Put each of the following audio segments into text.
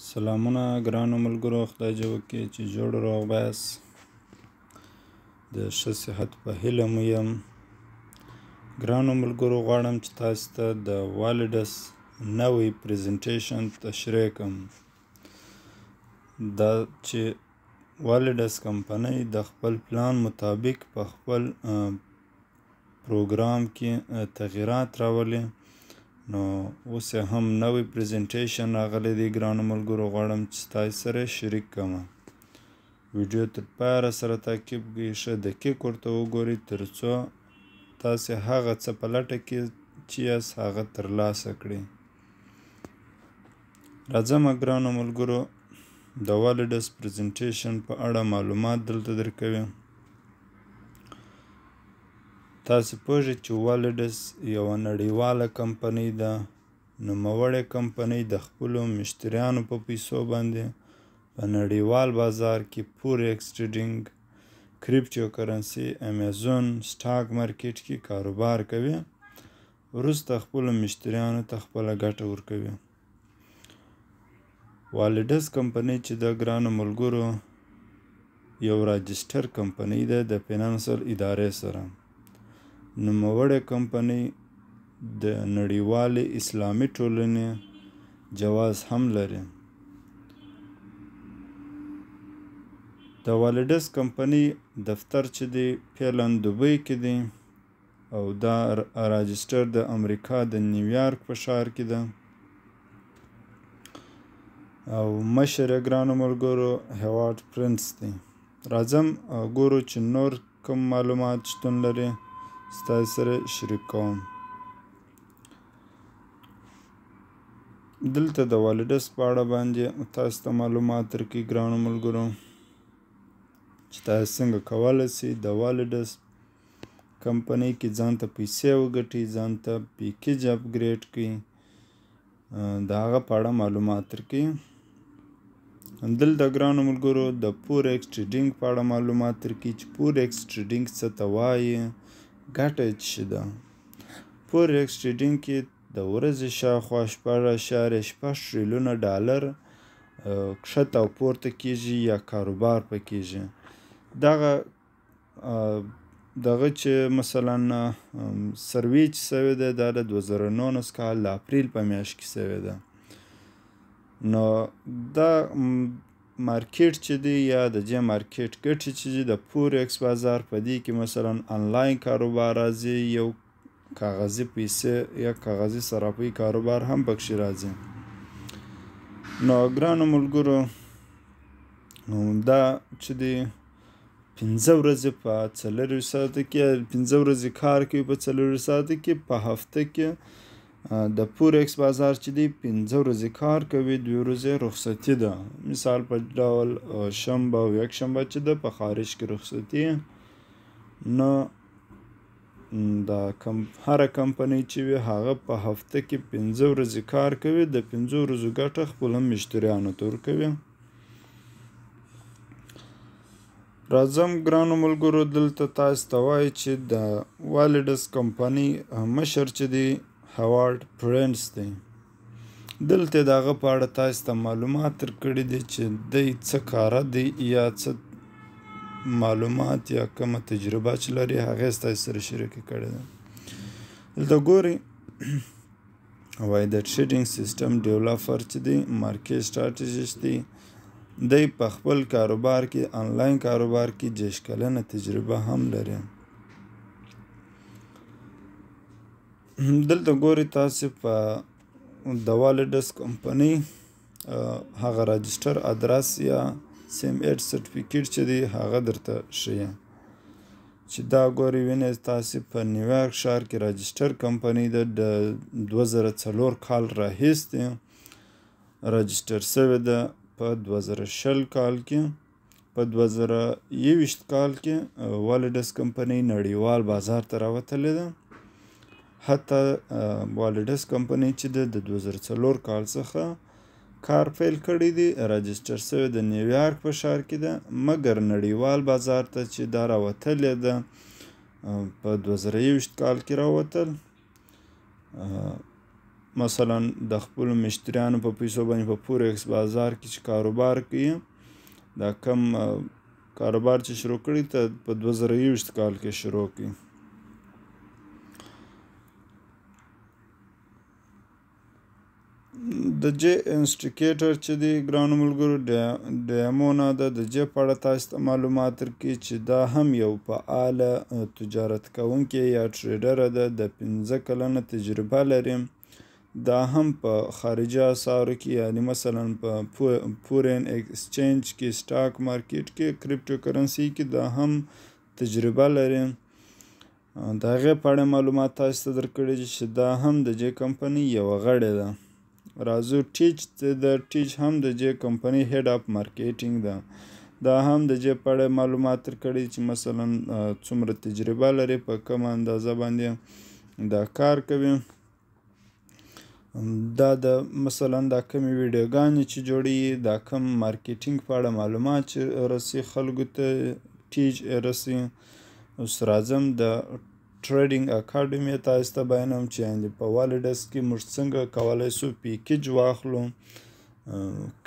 سلامونه ګرانو ملګرو، خدای دې وکړي چې جوړ روغ بایاست. د ښه صحت په هیله مو یم. ګرانو ملګرو، غواړم چې تاسو ته د والډس نوی پریزنټیشن تشریح کړم. دا چې والډس کمپنۍ د خپل پلان مطابق په خپل پروګرام کې تغییرات راولي. نو اوس هم نوی پریزنټیشن راغلی دی. ګرانو ملګرو، غواړم چې تاسو سره شریک کړم. ویډیو تر پایه راسره تعقیب کړئ، ښه دقیق ورته وګورئ تر څو تاسې هغه څه په لټه کې چې یاست هغه ترلاسه کړئ. راځم ګرانو ملګرو، د والډس پریزنټیشن په اړه معلومات دلته درکوي. تاسې پوهیږئ چې والډس یوه نړیواله کمپنۍ ده. نوموړې کمپنۍ د خپلو مشتریانو په پیسو باندې په نړیوال بازار کې فورکس ټریډینګ، کریپټو کرنسي، امیزون سټاک مارکیټ کې کاروبار کوي. وروسته خپلو مشتریانو ته خپله ګټه ورکوي. والډس کمپنۍ چې د ګرانو ملګرو یو راجسټر کمپنۍ ده د فینانسل ادارې سره. نوموړې کمپنۍ د نړیوالې اسلامي ټولنې جواز هم لري. د والډس کمپنۍ دفتر چې دی فعلا دوبۍ کې دی او دا راجسټر د امریکا د نیویارک په ښار کې ده او مشر یې ګرانو ملګرو هیوارډ پرنس دی. راځم ګورو چې نور کوم معلومات شتون لري ستاسو سره شریک کوم. دلته د والډس په اړه باندې تاسو ته معلومات درکوي ګرانو ملګرو چې تاسو څنګه کولی شئ د والډس کمپنۍ کې ځان ته پیسې وګټئ، ځان ته پیکیج اپګریډ کړئ. د هغه په اړه معلومات درکوي. دلته ګرانو ملګرو د فورکس ټریډینګ په اړه معلومات درکوي چې فورکس ټریډینګ څه ته وایي، ګټه یې څه ده. فورکس ټریډینګ کې د ورځې شاوخوا 6.6 ټریلیونه ډالر کښته او پورته کیږي یا کاروبار په کیږي. دغه چې مثلا سروې چې سوې ده دا د 2019 کال د اپریل په میاشت کې سوې ده. نو دا مارکیټ چې دی یا د دې مارکیټ ګټې چې دي د فورکس بازار په دې کې مثلا آنلاین کاروبار راځي، یو کاغذي پیسې یا کاغذي صرافي کاروبار هم پکښې راځي. نو ګرانو ملګرو دا چې دی 15 ورځې په 24 ساعته کې 15 ورځې کار کوي په 24 ساعته کې. په هفته کې د فورکس بازار چې دی 15 ورځې کار کوي، 2 ورځې رخصتي ده. مثال په ډول شنبه او یکشنبه چې ده په خارج کې رخصتي. نو دا هره کمپنۍ چې وي هغه په هفته کې 15 ورځې کار کوي، د 15 ورځو ګټه خپلو مشتریانو ته ورکوي. راځم ګرانو ملګرو دلته تاسو ته وایي چې د والډس کمپنۍ مشر چې دی هیوارډ پرنس دی. دلته د هغه په اړه تاسو ته معلومات درکړي دي چې دی څه کاره دی یا څه معلومات یا کومه تجربه چې لري هغه ستاسو سره شریکه کړې ده. دلته ګورئ وایي د ټریډینګ سیسټم ډیولپر چې دی مارکیټ سټراټیجیست دی. دی په خپل کاروبار کې آنلاین کاروبار کې 10 کلنه تجربه هم لري. دلته ګورئ تاسو په د والډس کمپنۍ هغه راجسټر ادرس یا سیم ایډ سرټیفیکیټ چې دی هغه درته ښیي چې دا ګورئ وینئ تاسو په نیویارک ښار کې راجسټر کمپنۍ ده. د 2004 کال راهیسې راجسټر سوې ده. په 2020 کال کې په 2021 کال کې والډس کمپنۍ نړیوال بازار ته راوتلې ده. حتی والډس کمپنۍ چې ده د 2004 کال څخه کار پیل کړی دی، راجسټر سوی د نیویارک په ښار کې ده، مګر نړیوال بازار ته چې دا راوتلې ده په 2021 کال کې راوتل. مثلا د خپلو مشتریانو په پیسو باندې په فورکس بازار کې چې کاروبار کوي دا کم کاروبار چې شروع کړي ته په 2021 کال کې شروع کړي. د جې انسټیکیټر چې دی ګرانو ملګرو ډیمونه ده د جې په اړه تاسو ته معلومات درکړي چې دا هم یو فعاله تجارت کوونکی یا ټریډره ده د 15 کلنه تجربه لري. دا هم په خارجي اسعارو کې یعنی مثلا په فورین ایکسچینج کې سټاک مارکیټ کې کریپټو کرنسي کې دا هم تجربه لري. د هغې په اړه معلومات تاسو ته درکړي چې دا هم د جې کمپنۍ یوه غړې ده. رازو ټیچ د ټیچ هم د جې کمپنۍ هیډ اپ مارکیټینګ ده. دا هم د جې په اړه معلومات درکړي چې مثلا څومره تجربه لري په کومه اندازه باندې دا کار کوي. دا د مثلا دا کمې ویډیوګانې چې جوړوي دا کم مارکیټینګ په اړه معلومات چې رسي خلکو ته ټیچ رسي. اوس راځم د ټریډینګ اکاډمي تاسو ته بیانوم چې یعنې په والډس کې موږ څنګه کولی سو پیکیج واخلو،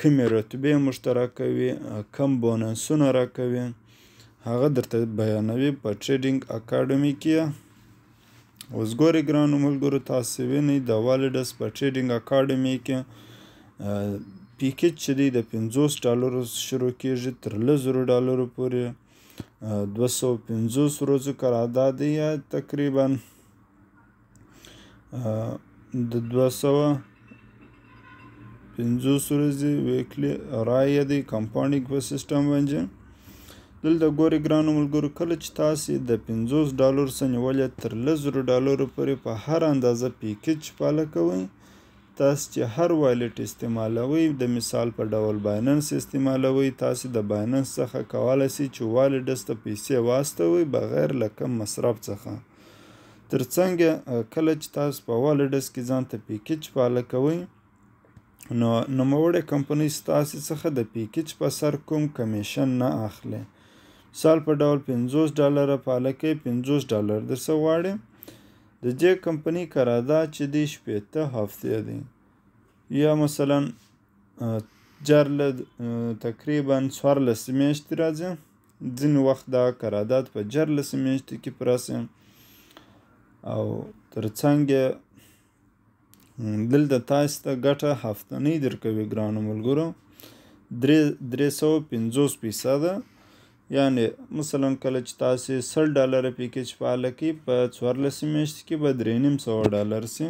کومې رتبې موږ ته راکوي، کم بونسونه راکوي، هغه درته بیانوي په ټریډینګ اکاډمي کې. اوس ګورئ ګرانو ملګرو تاسو وینئ د والډس په ټریډینګ اکاډمي کې پیکیج چې دی د $50 شروع کیږي تر $1,000 پورې. 250 ورځو قرارداد دی یا تقریبا د 250 ورځې ویکلي رایه دی کمپاونډینګ په سیسټم باندې. دلته ګورئ ګرانو ملګرو کله چې تاسې د $50 څخه نیولې تر $1,000 پورې په هر اندازه پیکیج فالو کوئ، تاسو چې هر والټ استعمالوئ د مثال په ډول بایننس استعمالوئ، تاسو د بایننس څخه کولی شئ چې والډس ته پیسې واستوئ بغیر له کم مصرف څخه. ترڅنګ کله چې تاسو په والډس کې ځان ته پیکیج فالو کوئ نو نوموړې کمپنۍ ستاسې څخه د پیکیج په سر کوم کمیشن نه اخلي. مثال په ډول $50 فالو کوئ، $50 درڅه غواړي. د دې کمپنۍ قرارداد چې دی 80 هفتې دی یا مثلا جرله تقریبا 14 میاشتې راځي. ځینې وخت دا قرارداد په 14 میاشتې کې پرسي. او ترڅنګ دلته تاسو ته ګټه هفتنۍ درکوي ګرانو ملګرو 350%. یعنی مثلا کله چې تاسو $100 پیکیج فعال کړئ په 14 میاشتې کې به $350 سي.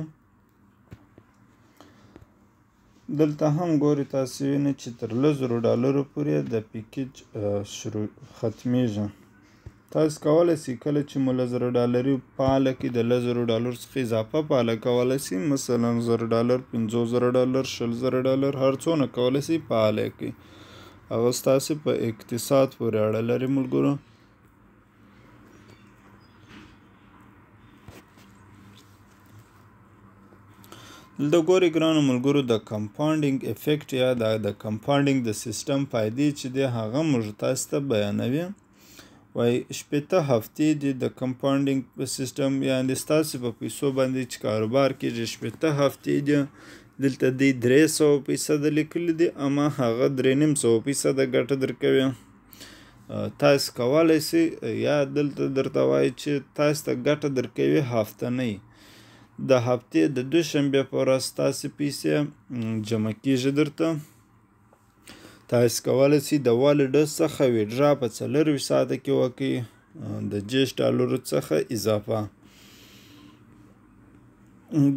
دلته هم ګورئ تاسو وینئ چې تر $1,000 پورې د پیکیج شروع ختمیږي. تاسو کولی شئ کله چې مو $1,000 فعال کړئ د $1,000 څخه اضافه فعال کولی شئ، مثلا $1,000 $50,000 $100,000 هر څونه کولی شئ فعال کړئ. هغه ستاسې په اقتصاد پورې اړه لري ملګرو. دلته ګورئ ګرانو ملګرو د کمپاونډینګ افیکټ یا د کمپاونډینګ د سیسټم فایدې چې دی هغه موږ تاسو ته بیانوي. وایي 80 هفتې دي د کمپاونډینګ په سیسټم یعنې ستاسې په پیسو باندې چې کاروبار کېږي 80 هفتې دي. دلته دی 300% لیکلی دی اما هغه 3.5% ګټه درکوي. تاسو کولی شئ یا دلته درته وایي چې تاسو ته ګټه درکوي هفتنۍ. د هفتې د دوشنبې په ورځ ستاسې پیسې جمع کیږي درته. تاسو کولی شئ د والډس څخه ویډرا په 24 ساعته کې وکړئ د $60 څخه اضافه.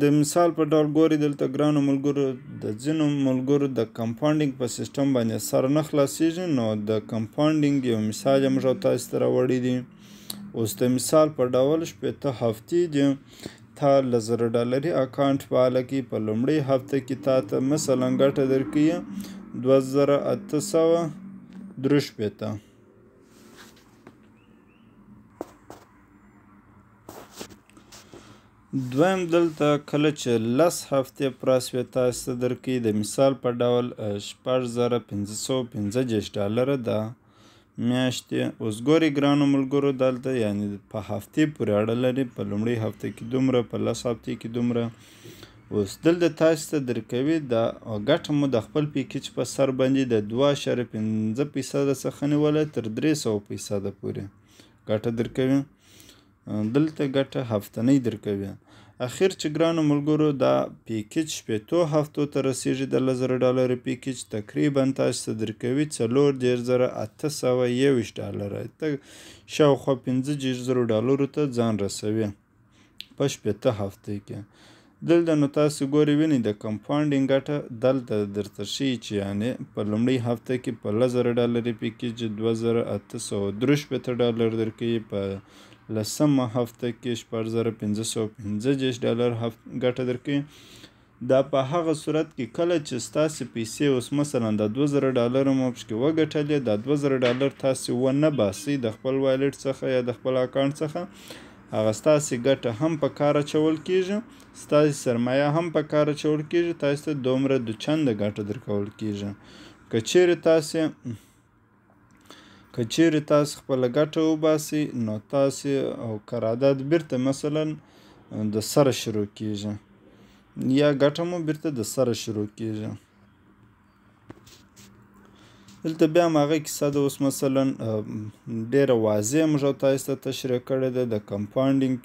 د مثال په ډول ګورئ دلته ګرانو ملګرو د ځینو ملګرو د کمپاونډینګ په سیسټم باندې سر نه خلاصیږي نو د کمپاونډینګ یو مثال یې موږ تاسو ته راوړی دی. اوس د مثال په ډول 80 هفتې دي تا له $1,000 اکاونټ فعال کړي په لومړۍ هفته کې تا ته مثلا ګټه درکوي 2863. دویم دلته کله چې 10 هفتې پوره شوې تاسو ته درکوي د مثال په ډول $6,565 ده میاشتې. اوس ګورئ ګرانو ملګرو دلته یعنې په هفتې پورې اړه لري. په لومړۍ هفته کې دومره، په 10 هفتې کې دومره. اوس دلته تاسو ته درکوي دا ګټه مو د خپل پیکیج په سر باندې د 2.5% څخه نیوله تر 300% پورې ګټه درکوي. دلته ګټه هفتنۍ درکوي. اخر چې ګرانو ملګرو دا پیکیج 50 هفتو ته رسیږي د $1000 پیکیج تقریبا تاسو ته درکوي $4821 ته شاوخوا $50,000 ته ځان رسوي په 50 هفتو کې. دلته نو تاسو ګورئ وینئ د کمپاونډینګ ګټه دلته درته ښیي چې یعنې په لومړۍ هفته کې په $1000 پیکیج $2863 درکوي، په لسمه هفته کې $4515 ګټه درکوي. دا په هغه صورت کې کله چې ستاسې پیسې اوس مثلا د $2000 مو پکې وګټلې، دا $2000 تاسې ونه باسئ د خپل والټ څخه یا د خپل اکاونټ څخه، هغه ستاسې ګټه هم په کار اچول کېږي، ستاسې سرمایه هم په کار اچول کېږي، تاسې ته دومره دوچنده ګټه درکول کېږي. که چیرې تاسو خپله ګټه وباسئ نو تاسې او قرارداد بیرته مثلا د سره شروع کېږي یا ګټه مو بیرته د سره شروع کېږي. دلته بیا هم هغه کیسه ده اوس مثلا ډېره واضح موږ او تاسو ته تشریح کړې ده. د کمپاونډینګ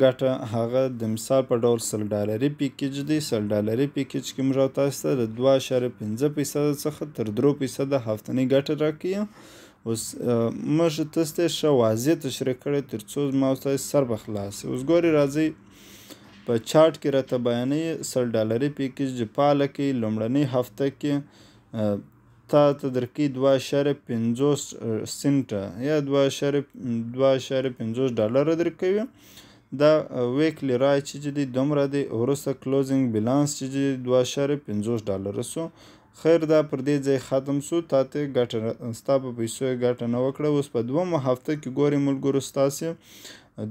ګټه هغه د مثال په ډول $100 پیکیج دی. $100 پیکیج کې موږ او تاسو ته د 2.5% څخه تر 3% هفتنۍ ګټه راکوي. اوس موږ تاسو ته ښه واضح تشریح کړی تر څو زما او ستاسو سر به خلاص وي. اوس ګورئ راځئ په چارټ کې راته بیانوي $100 پیکیج فعاله کوي. لومړنۍ هفته کې تا ته درکوي 2.50 سنټه یا $2.50 درکوي. دا ویکلی رای چې دی دومره دی، وروسته کلوزینګ بیلانس چې دی $2.50 سو. خیر دا پر دې ځای ختم سو، تا ته ګټه ستا په پیسو یې ګټه نه وکړه. اوس په دومه هفته کې ګورئ ملګرو ستاسې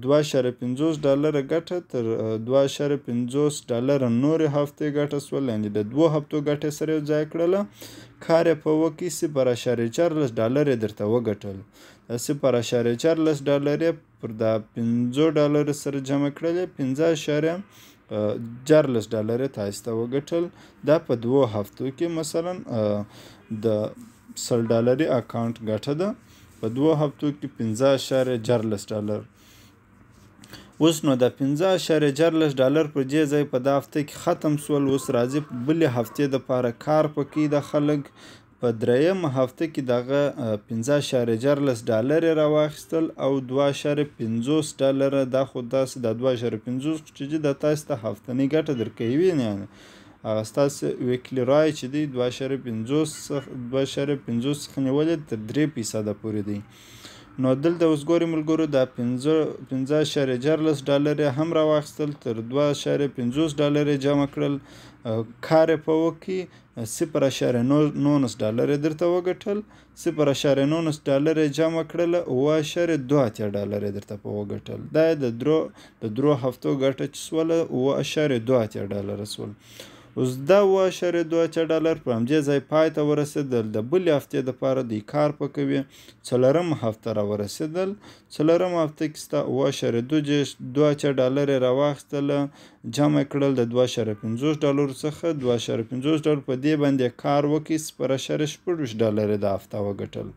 $2.50 ګټه تر $2.50 نورې هفتې ګټه سول، یعنې د 2 هفتو ګټه سره یو ځای کړله. کار یې په وکړي $0.14 یې درته وګټل. د $0.14 یې پر دا $5 سره جمع کړلې $5.14 یې تاسو ته وګټل. دا په 2 هفتو کې مثلا د $100 اکاونټ ګټه ده په 2 هفتو کې $5.14. اوس نو د $5.14 پر دې ځای په دا هفته کې ختم سول. اوس راځي بلې هفتې دپاره کار پکوي د خلک. په درېیمه هفته کې دغه $5.14 یې راواخیستل او $2.50 دا خو داسې د 2.50 چې دا تاسو ته هفتنۍ ګټه درکوي. یعنې هغه ستاسو ویکلی رای چې دی 2.50 څخه نیولې تر 3% پورې دی. نو دلته اوس ګورئ ملګرو دا $5.14 یې هم راواخیستل، تر $2.50 یې جمع کړل. کار یې په وکړي $0.19 یې درته وګټل. $0.19 یې جمع کړله $7.2 یې درته په وګټل. دا یې د 3 هفتو ګټه چې سوله $7.2 سول. اوس دا $7.2 په همدې ځای پای ته ورسېدل. د بلې هفتې دپاره دوی کار پکوي. 4مه هفته راورسېدل. 4مه هفته کې ستا $2.2 یې راواخیستله، جمع کړل د $2.50 څخه $2.50 په دې باندې کار وکړي $0.26 د هفته وګټل.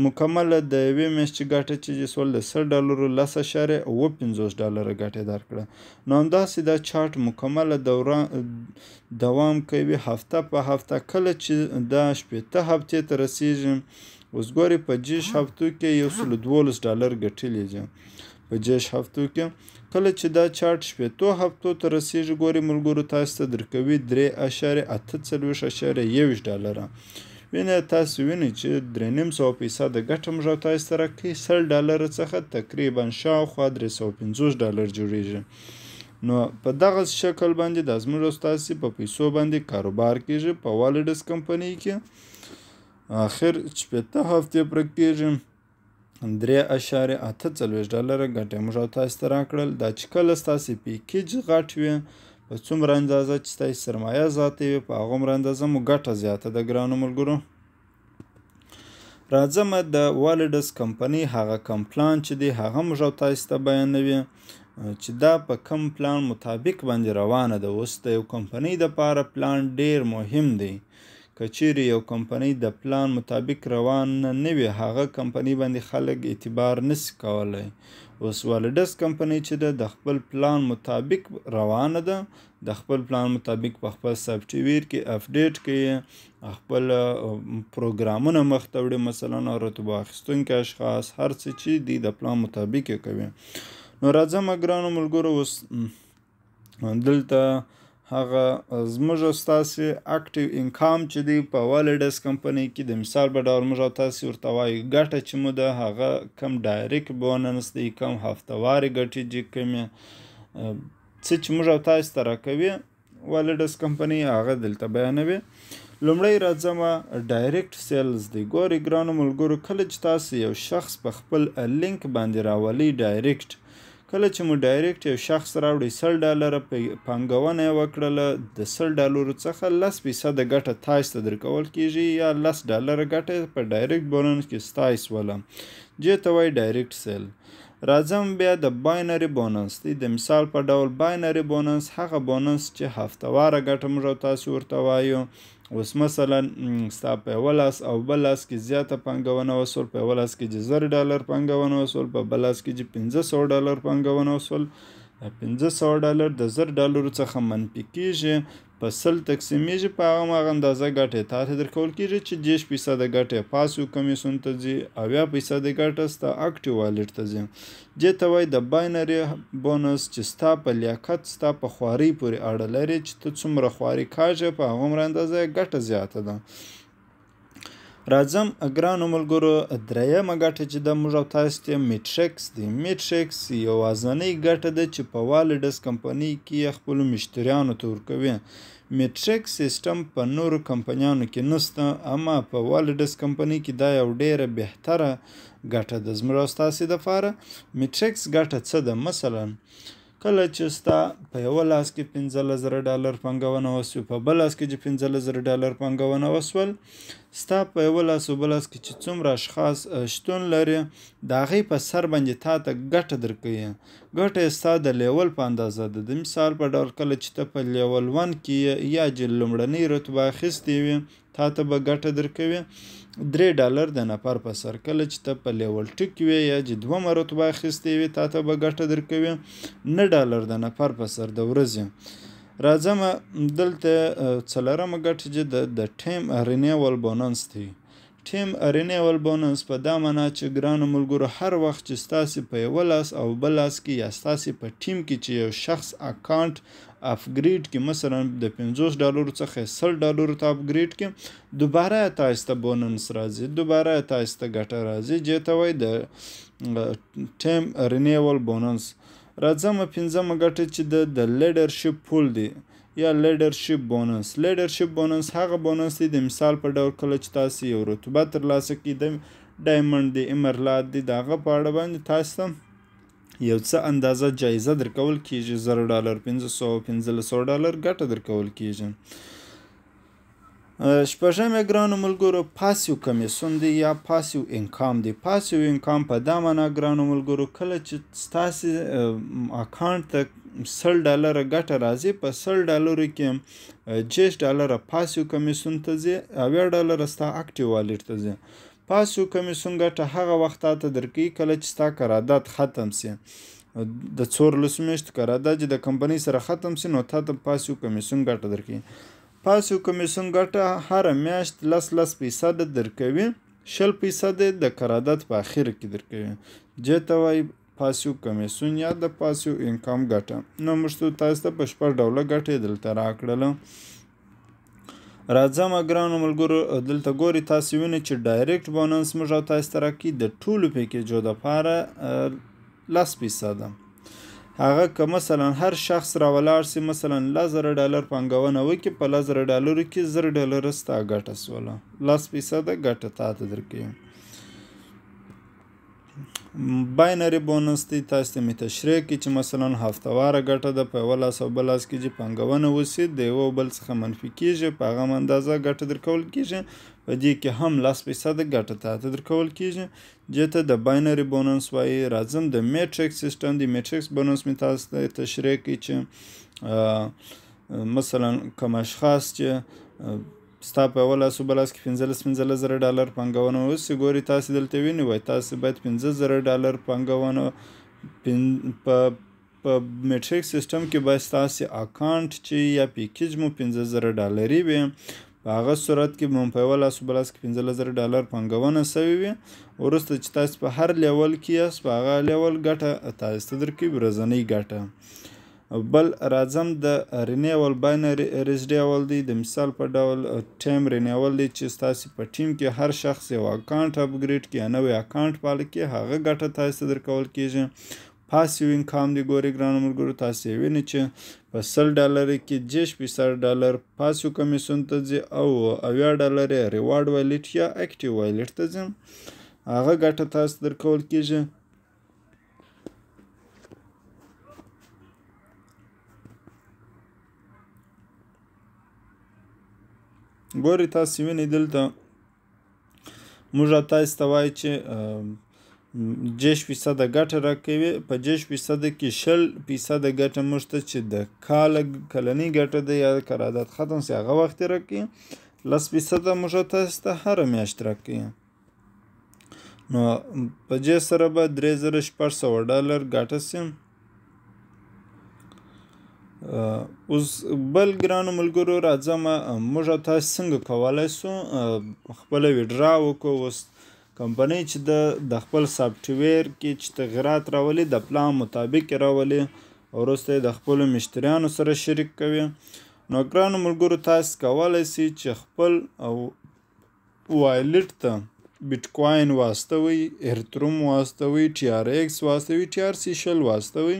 مکمله د یوې میاشتې ګټه چې سول د $100 $10.15 ګټه درکړه. نو همداسې دا چارټ مکمله دوام کوي هفته په هفته. کله چې دا 80 هفتې ته رسیږي، اوس ګورئ په 6 هفتو کې $112 ګټلي دي. په 6 هفتو کې کله چې دا چارټ 80 هفتو ته رسیږي، ګورئ ملګرو تاسو ته درکوي $3.48 وینئ. تاسو وینئ چې 3.5% ګټه موږ تاسو ته راکوي. $100 څخه تقریبا شاوخوا $350 جوړیږي. نو په دغه شکل باندې دا زموږ ستاسې په پیسو باندې کاروبار کېږي په والډس کمپنۍ کې. آخر 80 هفتې پوره کېږي $3.48 ګټه موږ تاسو ته راکړل. دا چې کله ستاسې پیکیج غټ وي، په څومره اندازه چې ستاسې سرمایه زیاته وي، په هغومره اندازه مو ګټه زیاته ده. ګرانو ملګرو راځم د والډس کمپنۍ هغه کمپلان چې دی هغه موږ تاسو ته بیانوي. چې دا په کم پلان مطابق باندې روانه ده. اوس د یو کمپنۍ دپاره پلان ډیر مهم دی. که چیرې یو کمپنۍ د پلان مطابق روانه نه وي، هغه کمپنۍ باندې خلک اعتبار نسي کولی. اوس والډس کمپنۍ چې ده د خپل پلان مطابق روانه ده، د خپل پلان مطابق په خپل سافټویر کې اپډیټ کوي، خپل پروګرامونه مخته وړي، مثلا رتبه اخیستونکي اشخاص هر څه چې دی د پلان مطابق یې کوي. نو راځم ګرانو ملګرو، اوس دلته هغه زموږ او ستاسې اکټیو انکام چې دی په والډس کمپنۍ کې د مثال په ډول موږ او تاسې ورته وایو ګټه چې مو ده هغه کم ډایرکټ بوننس دی، کم هفتهوارې ګټې دي، کمې څه چې موږ او تاسې ته راکوي والډس کمپنۍ هغه دلته بیانوي. لومړی راځم ډایرکټ سیلز دی. ګورئ ګرانو ملګرو، کله چې تاسو یو شخص په خپل لینک باندې راولئ ډایرکټ، کله چې مو ډایرکټ یو شخص راوړي $100 پانګونه یې وکړله، د $100 څخه 10% ګټه تاسو ته درکول کیږي یا $10 ګټه په ډایرکټ بوننس کې ستاسو وله، دې ته وایي ډایرکټ سیل. راځم بیا د باینري بوننس دی. د مثال په ډول باینري بوننس هغه بوننس چې هفتهواره ګټه موږ او تاسو ورته وایو. اوس مثلا ستا په یوه لاس او بل لاس کې زیاته پانګونه وسول، په یوه لاس کې چې $100 پانګونه وسول، په بل لاس کې چې $500 پانګونه وسول. $500 د $100 څخه منفي کیږي، په 100 تقسیمیږي، په هغه اندازه ګټه تا ته درکول کیږي چې 10% ګټه پاسو کمیسیون ته ځي، 80% ګټه ستا اکټیو والټ ته ځي. دې ته وایي د باینري بونس چې ستا په لیاقت، ستا په خوارۍ پورې اړه لري چې ته څومره خواري کاږې، په هغومره اندازه ګټه زیاته ده. راځم ګرانو ملګرو، درېیمه ګټه چې ده موږ او تاسو ته میټریکس دی. میټریکس یوازینۍ ګټه ده چې په والډس کمپنۍ کې خپلو مشتریانو ته ورکوي. میټریکس سیستم په نورو کمپنیانو کې نشته، اما په والډس کمپنۍ کې دا یو ډیره بهتره ګټه ده زموږ او ستاسې دپاره. میټریکس ګټه څه ده؟ مثلا کله چې ستا په یوه لاس کې $15,000 پانګونه وسوي، په بل لاس کې چې $15,000 پانګونه وسول، ستا په یوه لاس او بل لاس کې چې څومره اشخاص شتون لري د هغې په سر باندې تا ته ګټه درکوي. ګټه یې ستا د لیول په اندازه ده. د مثال په ډول کله چې ته په لیول 1 کې یا چې لومړنۍ رتبه اخیستې وي، تا ته به ګټه درکوي $3 د نفر په سر. کله چې ته په لیول 2 کې وي یا چې دومه رتبه اخیستې وي، تا ته به ګټه درکوي $9 د نفر په سر د ورځې. راځم دلته څلورمه ګټه چې د ټیم رینیول بوننس دی. ټیم رینیول بوننس په دا معنا چې ګرانو ملګرو هر وخت چې ستاسې په یوه لاس او بل لاس کې یا ستاسې په ټیم کې چې یو شخص اکاونټ اپګریډ کې، مثلا د $50 څخه $100 ته اپګریډ کې، دوباره تاسو ته بوننس راځي، دوباره تاسو ته ګټه راځي، دې ته وایي د ټیم رینیول بوننس. راځم پنځمه ګټه چې د لیډرشپ پول دی یا لیډرشپ بوننس. لیډرشپ بوننس هغه بوننس دی د مثال په ډول کله چې تاسو یو رتبه ترلاسه کړئ، د ډایمنډ دی، امرلات دی، د هغه په اړه باندې تاسو ته یو څه اندازه جایزه درکول کیږي، $100 $500 $1500 ګټه درکول کیږي. شپږم یې ګرانو ملګرو پاسیو کمیسیون دی یا پاسیو انکام دی. پاسیو انکام په دا معنا ګرانو ملګرو کله چې ستاسې اکاونټ ته $100 ګټه راځي، په $100 کې $6 پاسیو کمیسیون ته ځي، $80 ستا اکټیو والټ ته ځي. پاسیو کمیسیون ګټه هغه وخت ته درکوي کله چې ستا قرارداد ختم سي. د 14 میاشتو قرارداد چې د کمپنۍ سره ختم سي، نو تا ته پاسیو کمیسیون ګټه درکوي. پاسیو کمیسیون ګټه هره میاشت 10% درکوي، 20% د قرارداد په اخر کې درکوي. دې ته وایي پاسیو کمیسیون یا د پاسیو انکام ګټه. نو موږ تاسو ته په 6 ډوله ګټې دلته راکړله. راځم ګرانو ملګرو، دلته ګوري تاسو وینئ چې ډایرکټ بوننس موږ او تاسو ته راکوي د ټولو پیکیجو دپاره 10%. هغه که مثلا هر شخص راولاړ سي، مثلا $10,000 پانګونه وکړي، په $10,000 کې $0 ستا ګټه سوله، 10% ګټه تا ته درکوي. باینري بونس دی تاسو ته مې تشریح کړي چې مثلا هفتهواره ګټه ده په یوه لاس او بل لاس کې چې پانګونه وسي د یو بل څخه منفي کېږي په هغه اندازه ګټه درکول کېږي په دې کې هم 10% ګټه تاته درکول کېږي دې ته د باینري بونس وایي. راځم د میټریکس سیسټم دی. میټریکس بونس مې تاسو ته تشریح کړي چې مثلا کوم اشخاص چې ستا په یوه لاس او بل لاس کې 15,000 ډالر پانګونه وسي ګوري تاسې دلته ویني وایي تاسې باید 15,000 ډالر پانګونه په میټریکس سیسټم کې باید ستاسې اکاونټ چې یا پیکیج مو 15,000 ډالري وي په هغه صورت کې مو په یوه لاس او بل لاس کې 15,000 ډالر پانګونه سوي وي وروسته چې تاسې په هر لیول کې یاست په هغه لیول ګټه تاسې ته درکوي ورځنۍ ګټه. بل راځم د رینیول باینري رینیول دی د مثال په ډول ټیم رینیول دی چې ستاسې په ټیم کې هر شخص یو اکاونټ اپګریډ کړي یا نوی اکاونټ فعال کړي هغه ګټه تاسې ته درکول کېږي. پاسیو انکام دی ګورئ ګرانو ملګرو تاسې وینئ چې په 100 ډالر کې 10% ډالر پاسیو کمیسیون ته ځي او 80 ډالر یې ریوارډ وایلیټ یا اکټیو وایلیټ ته ځي هغه ګټه تاسې ته درکول کېږي. ګورئ تاسې وینئ دلته موږ تاسې ته وایي چې 10% ګټه راکوي په 10% کې 20% ګټه موږ ته چې د کلنۍ ګټه ده یا قرارداد ختم سي هغه وخت یې راکوي 10% موږ تاسې ته هره میاشت راکوي. نو په دې سره به 3,600 ډالر ګټه سي. اوس بل ګرانو ملګرو راځم موږ تاسې څنګه کولی سو خپله ویډرا وکړو. اوس کمپنۍ چې د خپل سافټویر کې چې تغیرات راولي د پلان مطابق یې راولي وروسته یې د خپلو مشتریانو سره شریک کوي. نو ګرانو ملګرو تاسې کولی سئ چې خپل وایلیټ ته بیټکوین واستوئ ارتروم واستوئ TRX واستوئ TRC شل واستوئ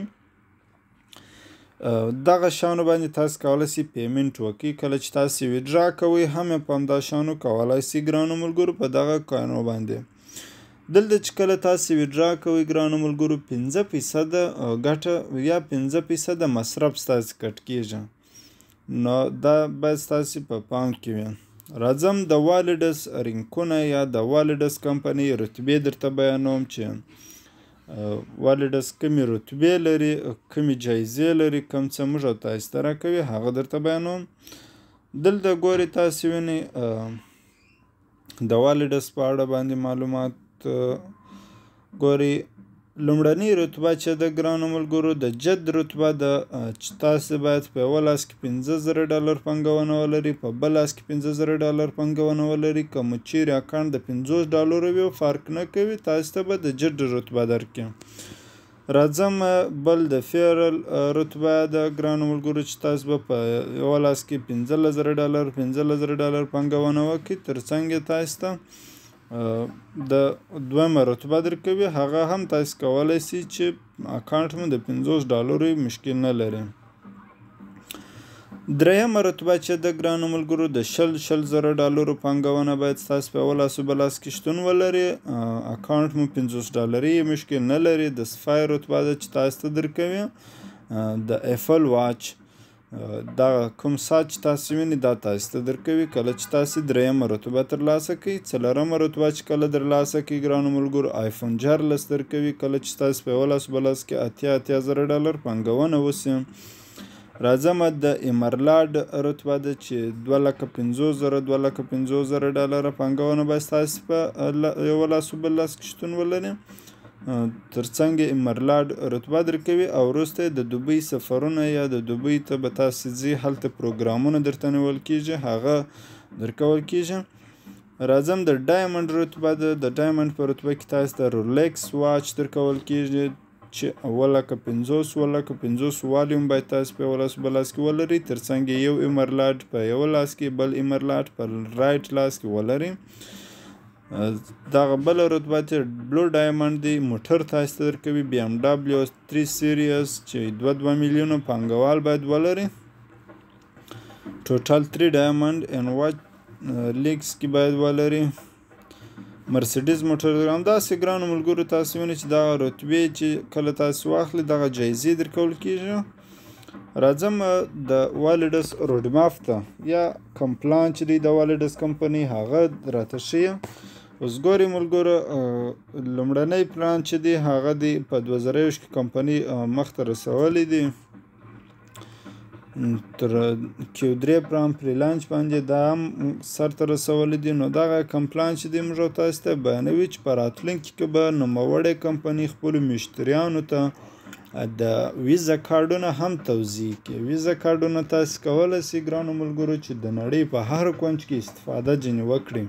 دغه شیانو باندې تاسې کولی سئ پیمنټ وکړئ. کله چې تاسې ویډرا کوئ هم یې په همدا شیانو کولی سئ ګرانو ملګرو په دغه کوینو باندې. دلته چې کله تاسې ویډرا کوئ ګرانو ملګرو 5% ګټه یا 5% مصرف ستاسې کټ کېږي نو دا باید ستاسې په پام کې وي. راځم د والډس رینکونه یا د والډس کمپنۍ رتبې درته بیانوم چې والډس کمې رتبې لري کمې جایزې لري کوم څه موږ تاسې ته راکوي هغه درته بیانوم. دلته ګورئ تاسې وینئ د والډس په اړه باندې معلومات ګورئ. لومړنۍ رتبه چې د ګرانو ملګرو د جد رتبه ده چې تاسې باید په یوه لاس کې 15,000 ډالر پانګونه ولري په بل لاس کې 15,000 ډالر پانګونه ولري که مو چیرې اکاونټ د 50 ډالرو وي فرق نه کوي تاسې ته به د جد رتبه درکړي. راځم بل د فیرل رتبه د ګرانو ملګرو چې تاسو به په یوه لاس کې 15,000 ډالر پانګونه وکړئ ترڅنګ یې تاسو ته د دویمه رتبه درکوي هغه هم تاسې کولی سئ چې اکاونټ مو د 50 ډالرو مشکل نه لري. دریمه رتبه چې د ګرانو ملګرو د 100,000 ډالرو پانګونه باید ستاسو په یوه لاس او بل لاس کې شتون ولري اکاونټ مو 50 ډالري مشکل نه لري. د صفای رتبه ده چې تاسو ته درکوي د ایفل واچ دا کوم ساعت چې تاسې وینئ دا تاسې ته درکوي کله چې تاسې دریمه رتبه ترلاسه کوئ. څلورمه رتبه چې کله ترلاسه کوئ ګرانو ملګرو آیفون 14 درکوي کله چې تاسې په یوه لاس بل لاس کې 80,000 ډالر پانګونه وسي. راځم د ایمرلاډ رتبه ده چې 2,50,000 ډالر پانګونه باید تاسې په یوه لاس بل لاس کې شتون ولري ترڅنګ ایمرلاډ رتبه درکوي او وروسته د دوبۍ سفرونه یا د دوبۍ ته به تاسې ځئ هلته پروګرامونه درته نیول کېږي هغه درکول کېږي. راځم د ډایمنډ رتبه ده د ډایمنډ په رتبه کې تاسې ته رولکس واچ درکول کېږي چې 1,50,000 والیوم باید تاسې په یوه لاس بل لاس کې ولرئ ترڅنګ یو ایمرلاډ په یوه لاس کې بل ایمرلاډ په رایټ لاس کې ولرئ. دغه بله رتبه چې بلو ډایمنډ دی موټر تاسې ته درکوي BMW 3 سیریز چې 2 میلیونه پانګوال باید ولري. ټوټل 3 ډایمنډ ان واچ لیګز کې باید ولري. مرسیډیز موټر همداسې ګرانو ملګرو تاسې وینئ چې دغه رتبې چې کله تاسې واخلئ دغه جایزې درکول کېږي. راځم د والډس روډماپ ته یا کوم پلان چې دی د والډس کمپنۍ هغه راته ښیي. اوس ګورئ ملګرو لومړنی پلان چې دی هغه دی په 2021 کې کمپنۍ مخته رسولی دی تر Q3 پلان پرې لانچ باندې دا هم سرته رسولی دی. نو دغه کوم پلان چې دی موږ تاسو ته بیانوي چې په راتلونکي کې به نوموړې کمپنۍ خپلو مشتریانو ته د ویزا کارډونه هم توزیع کړي. ویزا کارډونه تاسو کولی شئ ګرانو ملګرو چې د نړۍ په هر کونج کې استفاده ځینې وکړئ.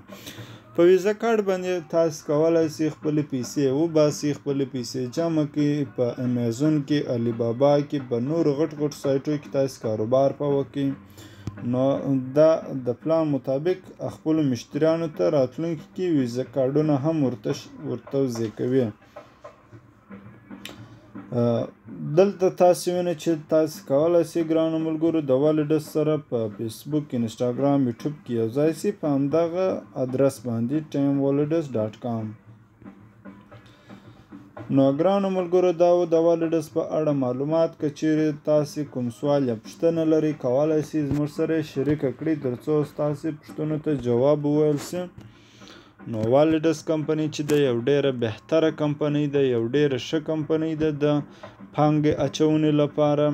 په ویزا کارډ باندې تاسو کولی شئ خپلې پیسې وباسئ، خپلې پیسې جمع کړئ، په امیزون کې، علی بابا کې، په نورو غټ سایټو کې تاسو کاروبار په وکړئ. نو دا د پلان مطابق خپلو مشتریانو ته راتلونکي کې ویزا کارډونه هم ورتوزیع کوي. دلته تاسو وینئ چې تاسو کولی شئ ګرانو ملګرو د والډس سره په فیسبوک، انسټاګرام، یوټیوب کې یو ځای شئ په همدغه ادرس باندې timewalidus.com. نو ګرانو ملګرو دا و د والډس په اړه معلومات. که چیرې تاسې کوم سوال یا پوښتنه لرئ کولی شئ زموږ سره یې شریکه کړئ تر څو ستاسې پوښتنو ته جواب وویل شي. نو والډس کمپنۍ چې ده یو ډیره بهتره کمپنۍ ده، یو ډیره ښه کمپنۍ ده د پانګې اچونې لپاره.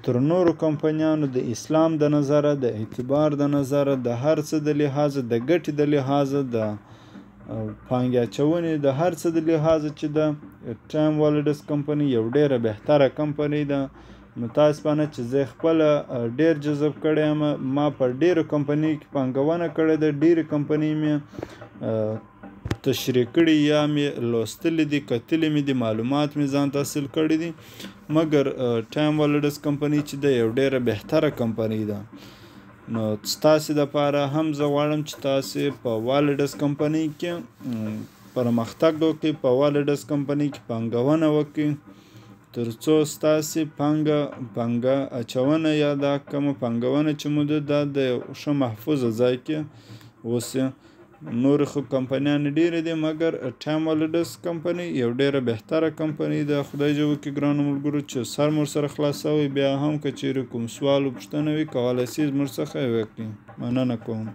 تر نورو کمپنیانو د اسلام د نظره، د اعتبار د نظره، د هر څه د لحاظه، د ګټې د لحاظه، د پانګې اچونې د هر څه د لحاظه چې ده ټایم والډس کمپنۍ یو ډیره بهتره کمپنۍ ده. نو تاسو باندې چې زه خپله ډیر جذب کړی یم، ما په ډیرو کمپنیو کې پانګونه کړې ده، ډیرې کمپنۍ مې تشریح کړي یا مې لوستلي دي، کتلي مې دي، معلومات مې ځان ته حاصل کړي دي. مګر ټایم والډس کمپنۍ چې ده یو ډیره بهتره کمپنۍ ده. نو ستاسې دپاره هم زه غواړم چې تاسې په والډس کمپنۍ کې پرمختګ وکړئ، په والډس کمپنۍ کې پانګونه وکړئ تر څو ستاسې پانګه اچونه یا دا کومه پانګونه چې مو ده دا د یو ښه محفوظه ځای کې اوسي. نورې خو کمپنیانې ډېرې دي مګر ټایم والډس کمپنۍ یو ډېره بهتره کمپنۍ ده. خدای دې وکړي ګرانو ملګرو چې سر مو سره خلاص شوی. بیا هم که چیرې کوم سوال و پوښتنه وي کولی شئ زموږ څخه یې وکړئ. مننه کوم.